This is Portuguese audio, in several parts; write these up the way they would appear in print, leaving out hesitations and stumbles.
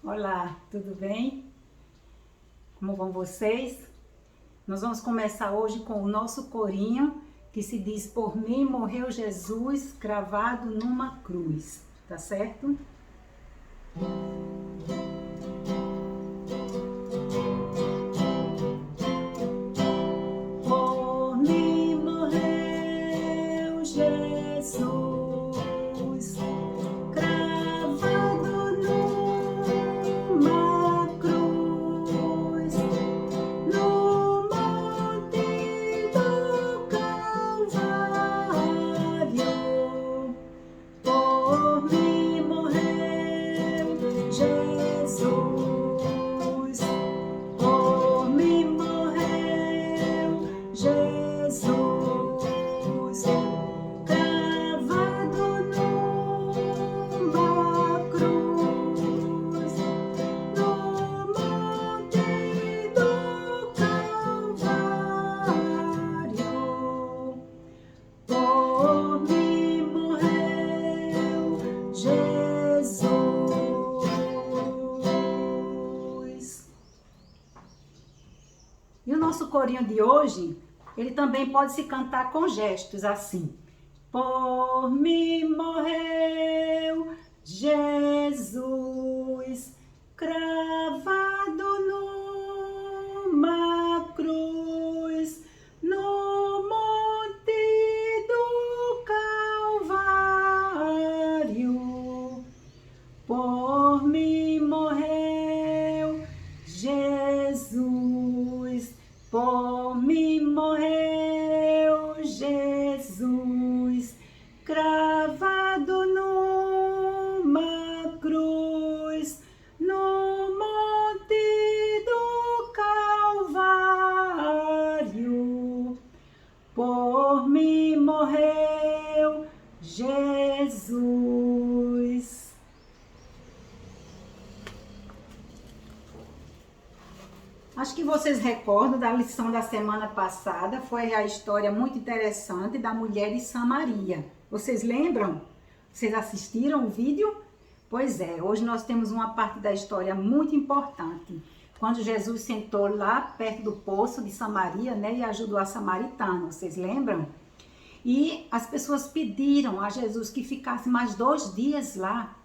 Olá, tudo bem? Como vão vocês? Nós vamos começar hoje com o nosso corinho que se diz: por mim morreu Jesus cravado numa cruz, tá certo? Por mim morreu Jesus cravado numa cruz, no monte do Calvário. Por mim morreu Jesus, por mim morreu Jesus, cravado numa cruz, no monte do Calvário. Por mim morreu Jesus. E o nosso corinho de hoje, ele também pode se cantar com gestos assim. Por mim morreu Jesus, cravado numa cruz, no monte do Calvário. Por mim morreu Jesus, por mim morreu Jesus, cravado numa cruz, no monte do Calvário. Por mim morreu Jesus. Acho que vocês recordam da lição da semana passada, foi a história muito interessante da mulher de Samaria. Vocês lembram? Vocês assistiram o vídeo? Pois é, hoje nós temos uma parte da história muito importante. Quando Jesus sentou lá perto do poço de Samaria, né, e ajudou a samaritana, vocês lembram? E as pessoas pediram a Jesus que ficasse mais 2 dias lá.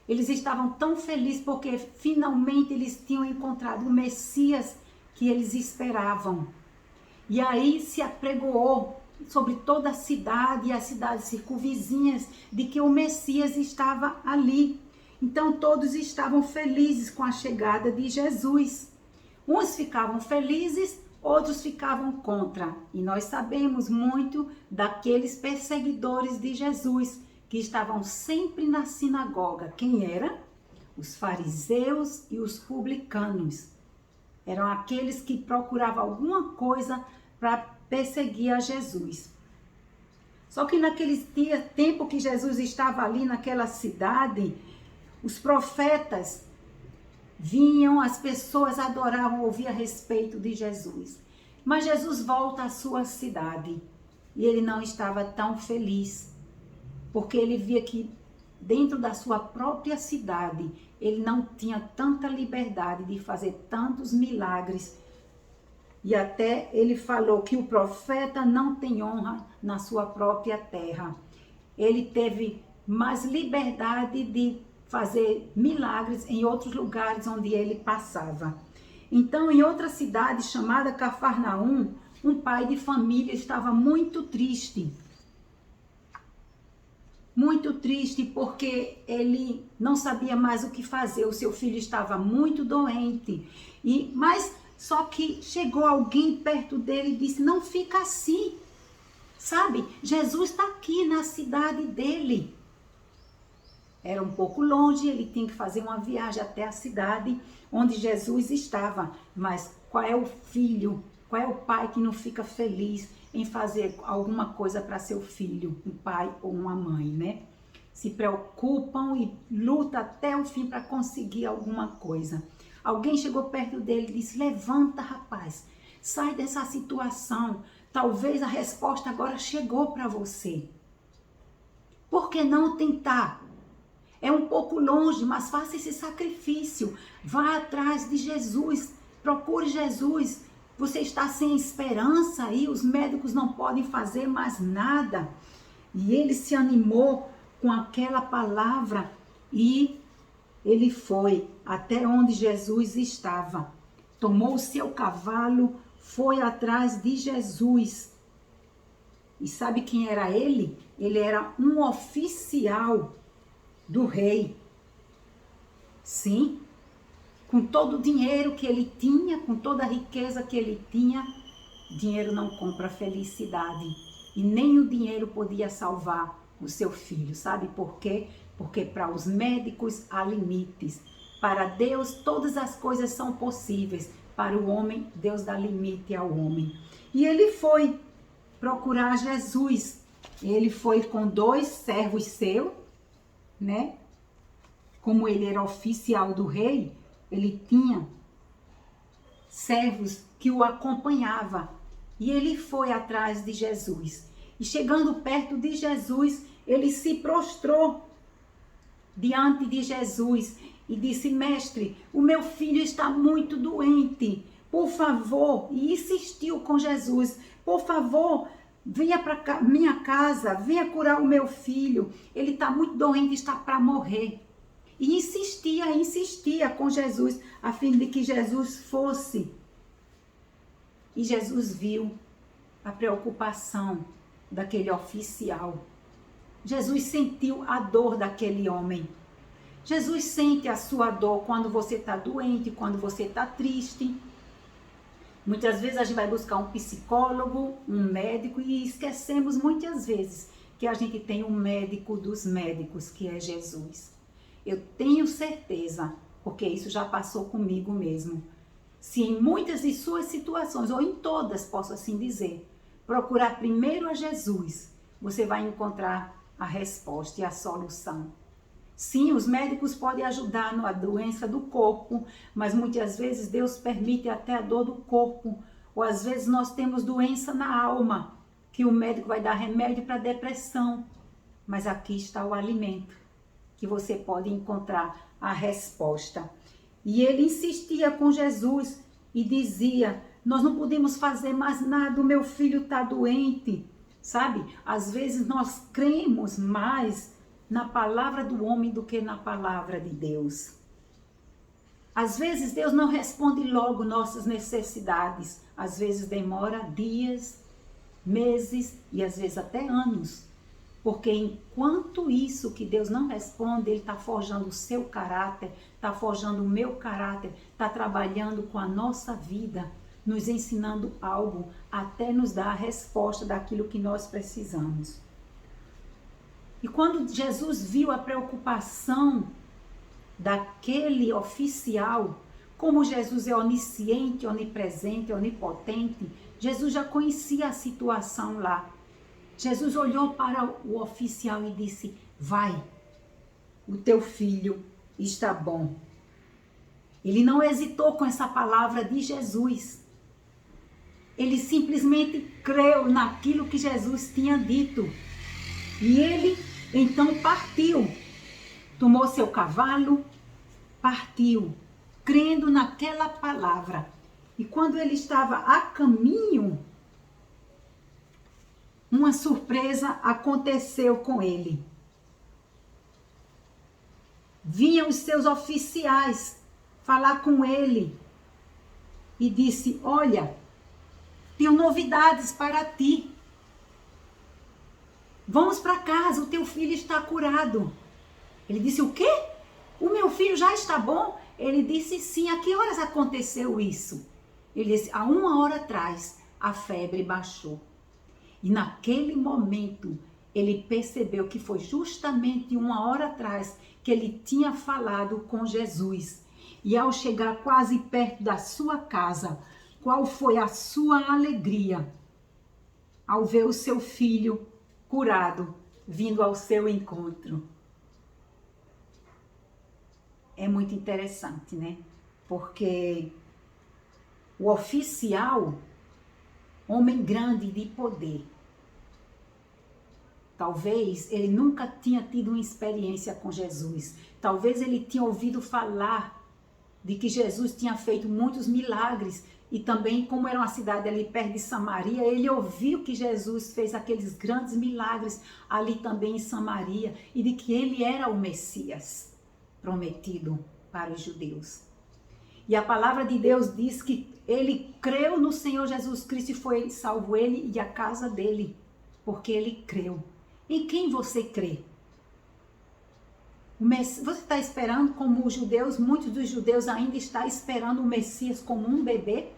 Eles estavam tão felizes porque finalmente eles tinham encontrado o Messias que eles esperavam. E aí se apregoou sobre toda a cidade e as cidades circunvizinhas de que o Messias estava ali. Então todos estavam felizes com a chegada de Jesus. Uns ficavam felizes, outros ficavam contra. E nós sabemos muito daqueles perseguidores de Jesus que estavam sempre na sinagoga. Quem era? Os fariseus e os publicanos. Eram aqueles que procuravam alguma coisa para perseguir a Jesus. Só que naquele tempo que Jesus estava ali naquela cidade, os profetas vinham, as pessoas adoravam ouvir a respeito de Jesus. Mas Jesus volta à sua cidade e ele não estava tão feliz, porque ele via que dentro da sua própria cidade ele não tinha tanta liberdade de fazer tantos milagres. E até ele falou que o profeta não tem honra na sua própria terra. Ele teve mais liberdade de fazer milagres em outros lugares onde ele passava. Então, em outra cidade chamada Cafarnaum, um pai de família estava muito triste. Muito triste porque ele não sabia mais o que fazer. O seu filho estava muito doente. Mas só que chegou alguém perto dele e disse: não fica assim. Sabe, Jesus está aqui na cidade dele. Era um pouco longe, ele tinha que fazer uma viagem até a cidade onde Jesus estava. Mas qual é o filho, qual é o pai que não fica feliz em fazer alguma coisa para seu filho, um pai ou uma mãe, né? Se preocupam e lutam até o fim para conseguir alguma coisa. Alguém chegou perto dele e disse: levanta, rapaz, sai dessa situação. Talvez a resposta agora chegou para você. Por que não tentar? é um pouco longe, mas faça esse sacrifício. Vá atrás de Jesus, procure Jesus. Você está sem esperança e os médicos não podem fazer mais nada. E ele se animou com aquela palavra e ele foi até onde Jesus estava. Tomou o seu cavalo, foi atrás de Jesus. E sabe quem era ele? Ele era um oficial do rei. Sim, com todo o dinheiro que ele tinha, com toda a riqueza que ele tinha, dinheiro não compra felicidade. E nem o dinheiro podia salvar o seu filho. Sabe por quê? Porque para os médicos há limites. Para Deus todas as coisas são possíveis. Para o homem, Deus dá limite ao homem. E ele foi procurar Jesus. Ele foi com 2 servos seus, né? Como ele era oficial do rei, ele tinha servos que o acompanhavam. E ele foi atrás de Jesus. E chegando perto de Jesus, ele se prostrou diante de Jesus e disse: Mestre, o meu filho está muito doente, por favor. E insistiu com Jesus: por favor, venha para minha casa, venha curar o meu filho. Ele está muito doente, está para morrer. E insistia com Jesus, a fim de que Jesus fosse. E Jesus viu a preocupação daquele oficial. Jesus sentiu a dor daquele homem. Jesus sente a sua dor quando você está doente, quando você está triste. Muitas vezes a gente vai buscar um psicólogo, um médico e esquecemos muitas vezes que a gente tem um médico dos médicos, que é Jesus. Eu tenho certeza, porque isso já passou comigo mesmo. Se em muitas de suas situações, ou em todas, posso assim dizer, procurar primeiro a Jesus, você vai encontrar a resposta e a solução. Sim, os médicos podem ajudar na doença do corpo, mas muitas vezes Deus permite até a dor do corpo. Ou às vezes nós temos doença na alma, que o médico vai dar remédio para depressão. Mas aqui está o alimento, que você pode encontrar a resposta. E ele insistia com Jesus e dizia: nós não podemos fazer mais nada, o meu filho está doente. Sabe, às vezes nós cremos mais na palavra do homem do que na palavra de Deus. Às vezes Deus não responde logo nossas necessidades. Às vezes demora dias, meses e às vezes até anos. Porque enquanto isso que Deus não responde, Ele está forjando o seu caráter, está forjando o meu caráter, está trabalhando com a nossa vida, nos ensinando algo, até nos dar a resposta daquilo que nós precisamos. E quando Jesus viu a preocupação daquele oficial, como Jesus é onisciente, onipresente, onipotente, Jesus já conhecia a situação lá. Jesus olhou para o oficial e disse: vai, o teu filho está bom. Ele não hesitou com essa palavra de Jesus. Ele simplesmente creu naquilo que Jesus tinha dito. E ele então partiu, tomou seu cavalo, partiu, crendo naquela palavra. E quando ele estava a caminho, uma surpresa aconteceu com ele. Vinham os seus oficiais falar com ele e disse: olha, tenho novidades para ti. Vamos para casa, o teu filho está curado. Ele disse: o quê? O meu filho já está bom? Ele disse: sim. A que horas aconteceu isso? Ele disse: há 1 hora atrás a febre baixou. E naquele momento ele percebeu que foi justamente 1 hora atrás que ele tinha falado com Jesus. E ao chegar quase perto da sua casa, qual foi a sua alegria ao ver o seu filho curado vindo ao seu encontro? É muito interessante, né? Porque o oficial, homem grande de poder, Talvez ele nunca tinha tido uma experiência com Jesus. Talvez ele tinha ouvido falar de que Jesus tinha feito muitos milagres. E também, como era uma cidade ali perto de Samaria, ele ouviu que Jesus fez aqueles grandes milagres ali também em Samaria. E de que ele era o Messias prometido para os judeus. E a palavra de Deus diz que ele creu no Senhor Jesus Cristo e foi salvo ele e a casa dele. Porque ele creu. Em quem você crê? Você está esperando como os judeus, muitos dos judeus ainda estão esperando o Messias como um bebê?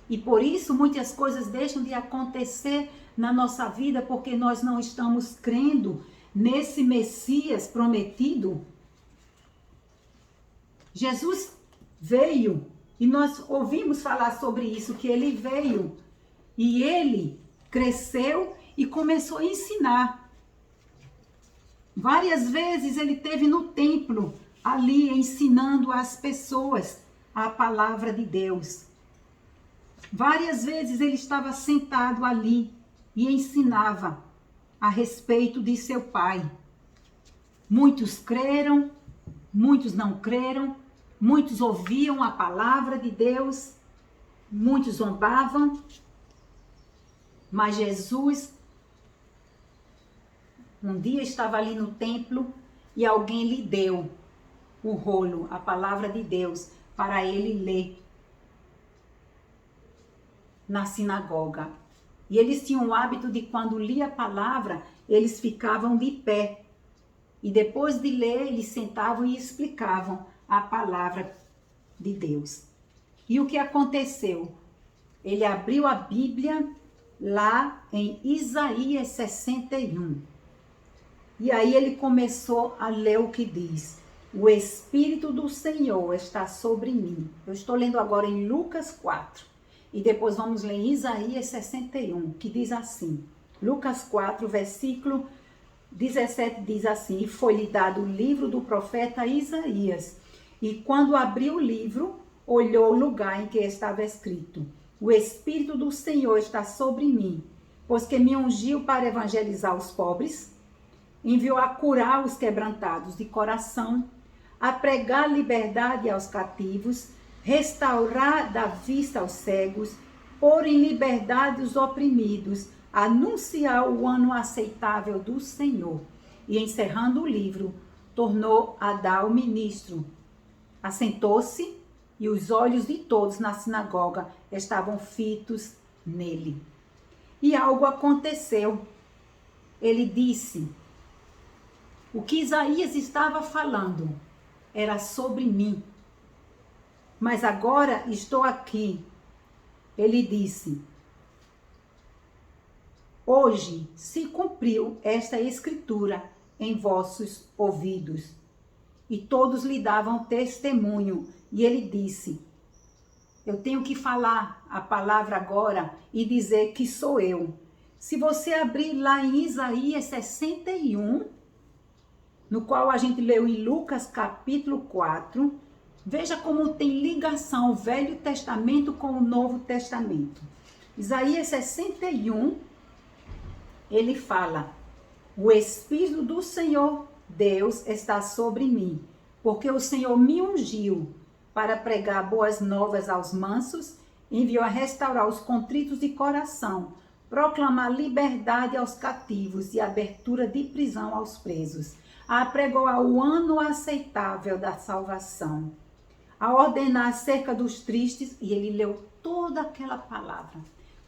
E por isso muitas coisas deixam de acontecer na nossa vida porque nós não estamos crendo nesse Messias prometido. Jesus veio e nós ouvimos falar sobre isso, que ele veio e ele cresceu e começou a ensinar. Várias vezes ele esteve no templo, ali ensinando as pessoas a palavra de Deus. Várias vezes ele estava sentado ali e ensinava a respeito de seu Pai. Muitos creram, muitos não creram, muitos ouviam a palavra de Deus, muitos zombavam, mas Jesus um dia estava ali no templo e alguém lhe deu o rolo, a palavra de Deus, para ele ler na sinagoga. E eles tinham o hábito de, quando lia a palavra, eles ficavam de pé. E depois de ler, eles sentavam e explicavam a palavra de Deus. E o que aconteceu? Ele abriu a Bíblia lá em Isaías 61. E aí ele começou a ler o que diz: o Espírito do Senhor está sobre mim. Eu estou lendo agora em Lucas 4. E depois vamos ler em Isaías 61, que diz assim. Lucas 4, versículo 17 diz assim: e foi-lhe dado o livro do profeta Isaías. E quando abriu o livro, olhou o lugar em que estava escrito: o Espírito do Senhor está sobre mim, pois que me ungiu para evangelizar os pobres, enviou a curar os quebrantados de coração, a pregar liberdade aos cativos, restaurar da vista aos cegos, pôr em liberdade os oprimidos, anunciar o ano aceitável do Senhor. E encerrando o livro, tornou a dar ao ministro. Assentou-se e os olhos de todos na sinagoga estavam fitos nele. E algo aconteceu. Ele disse: o que Isaías estava falando era sobre mim. Mas agora estou aqui. Ele disse: hoje se cumpriu esta escritura em vossos ouvidos. E todos lhe davam testemunho. E ele disse: eu tenho que falar a palavra agora e dizer que sou eu. Se você abrir lá em Isaías 61, no qual a gente leu em Lucas capítulo 4, veja como tem ligação o Velho Testamento com o Novo Testamento. Isaías 61, ele fala: o Espírito do Senhor Deus está sobre mim, porque o Senhor me ungiu para pregar boas novas aos mansos, enviou a restaurar os contritos de coração, proclamar liberdade aos cativos e abertura de prisão aos presos, a pregoar o ano aceitável da salvação, a ordenar acerca dos tristes, e ele leu toda aquela palavra.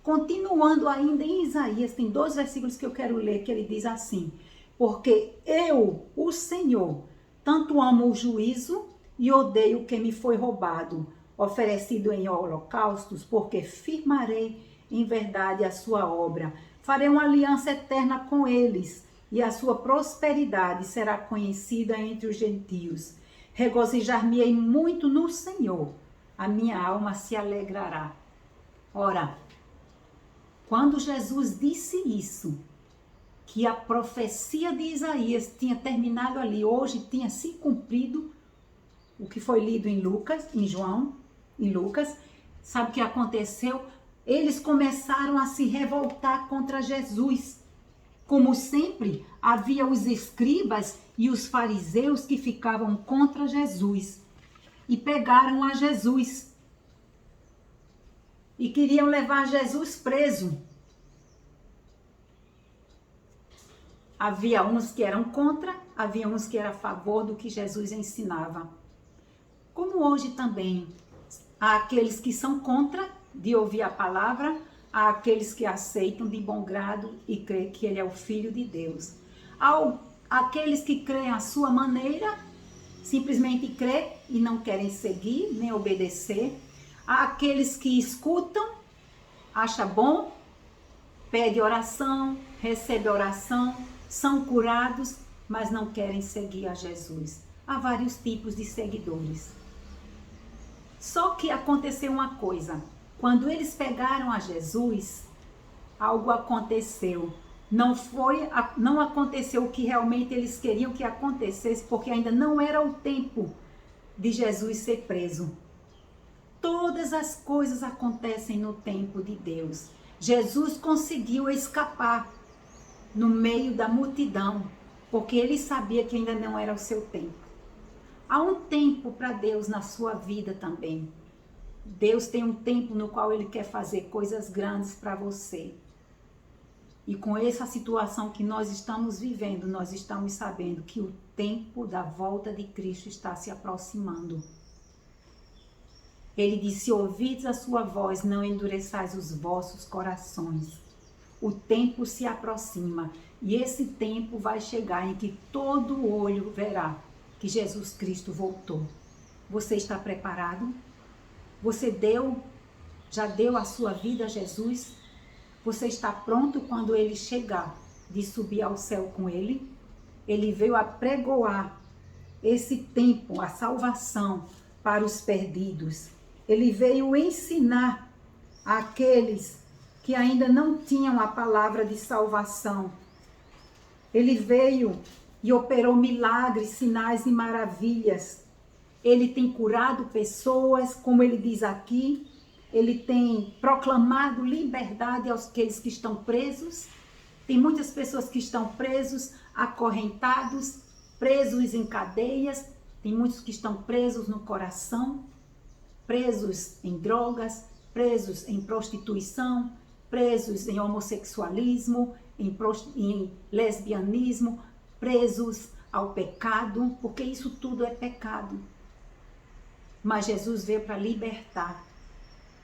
Continuando ainda em Isaías, tem 2 versículos que eu quero ler, que ele diz assim: porque eu, o Senhor, tanto amo o juízo e odeio o que me foi roubado, oferecido em holocaustos, porque firmarei em verdade a sua obra, farei uma aliança eterna com eles, e a sua prosperidade será conhecida entre os gentios. Regozijar-me-ei muito no Senhor, a minha alma se alegrará. Ora, quando Jesus disse isso, que a profecia de Isaías tinha terminado ali, hoje tinha se cumprido o que foi lido em Lucas, em João, em Lucas, sabe o que aconteceu? Eles começaram a se revoltar contra Jesus, Como sempre, havia os escribas e os fariseus que ficavam contra Jesus e pegaram a Jesus e queriam levar Jesus preso. Havia uns que eram contra, havia uns que eram a favor do que Jesus ensinava. Como hoje também, há aqueles que são contra de ouvir a palavra, há aqueles que aceitam de bom grado e creem que ele é o Filho de Deus. Há aqueles que creem à sua maneira, simplesmente creem e não querem seguir nem obedecer. Há aqueles que escutam, acham bom, pede oração, recebe oração, são curados, mas não querem seguir a Jesus. Há vários tipos de seguidores. Só que aconteceu uma coisa. Quando eles pegaram a Jesus, algo aconteceu. Não aconteceu o que realmente eles queriam que acontecesse, porque ainda não era o tempo de Jesus ser preso. Todas as coisas acontecem no tempo de Deus. Jesus conseguiu escapar no meio da multidão, porque ele sabia que ainda não era o seu tempo. Há um tempo para Deus na sua vida também. Deus tem um tempo no qual ele quer fazer coisas grandes para você. E com essa situação que nós estamos vivendo, nós estamos sabendo que o tempo da volta de Cristo está se aproximando. Ele disse: ouvides a sua voz, não endureçais os vossos corações. O tempo se aproxima e esse tempo vai chegar em que todo olho verá que Jesus Cristo voltou. Você está preparado? Você já deu a sua vida a Jesus? Você está pronto quando ele chegar de subir ao céu com ele? Ele veio apregoar esse tempo, a salvação para os perdidos. Ele veio ensinar àqueles que ainda não tinham a palavra de salvação. Ele veio e operou milagres, sinais e maravilhas. Ele tem curado pessoas, como ele diz aqui. Ele tem proclamado liberdade aos aqueles que estão presos. Tem muitas pessoas que estão presos, acorrentados, presos em cadeias. Tem muitos que estão presos no coração, presos em drogas, presos em prostituição, presos em homossexualismo, em lesbianismo, presos ao pecado, porque isso tudo é pecado. Mas Jesus veio para libertar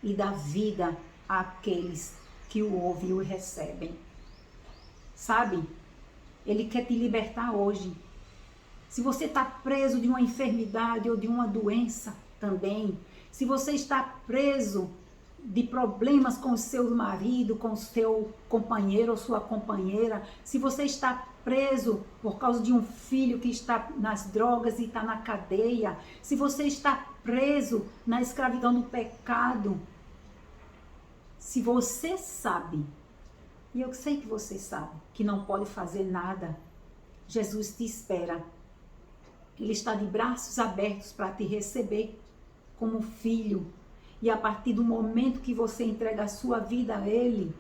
e dar vida àqueles que o ouvem e o recebem. Sabe? Ele quer te libertar hoje. Se você está preso de uma enfermidade ou de uma doença também, se você está preso de problemas com o seu marido, com o seu companheiro ou sua companheira, se você está preso por causa de um filho que está nas drogas e está na cadeia, se você está preso na escravidão do pecado, se você sabe, e eu sei que você sabe, que não pode fazer nada, Jesus te espera. Ele está de braços abertos para te receber como filho. E a partir do momento que você entrega a sua vida a Ele,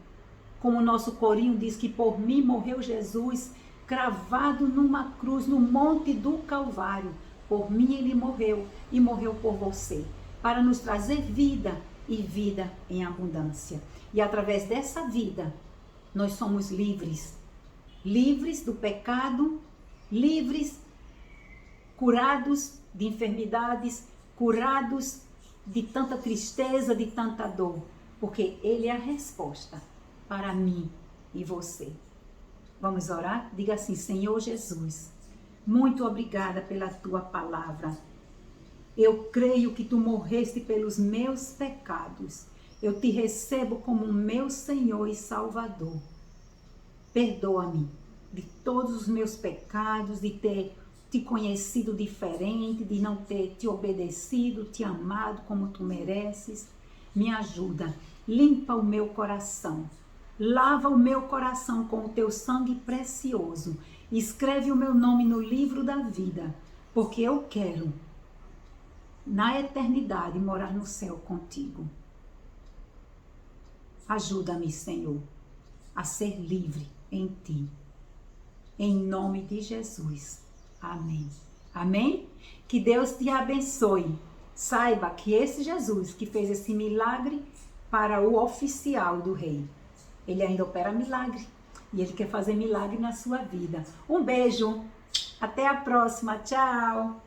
como o nosso corinho diz que por mim morreu Jesus, cravado numa cruz no monte do Calvário. Por mim Ele morreu e morreu por você, para nos trazer vida e vida em abundância. E através dessa vida, nós somos livres. Livres do pecado, livres, curados de enfermidades, curados de tanta tristeza, de tanta dor, porque Ele é a resposta para mim e você. Vamos orar? Diga assim: Senhor Jesus, muito obrigada pela Tua palavra. Eu creio que Tu morreste pelos meus pecados. Eu Te recebo como meu Senhor e Salvador. Perdoa-me de todos os meus pecados, de ter te conhecido diferente, de não ter te obedecido, te amado como tu mereces. Me ajuda, limpa o meu coração, lava o meu coração com o teu sangue precioso, escreve o meu nome no livro da vida, porque eu quero, na eternidade, morar no céu contigo. Ajuda-me, Senhor, a ser livre em ti. em nome de Jesus. Amém. Amém? Que Deus te abençoe. Saiba que esse Jesus que fez esse milagre para o oficial do rei, ele ainda opera milagre. E ele quer fazer milagre na sua vida. Um beijo. Até a próxima. Tchau.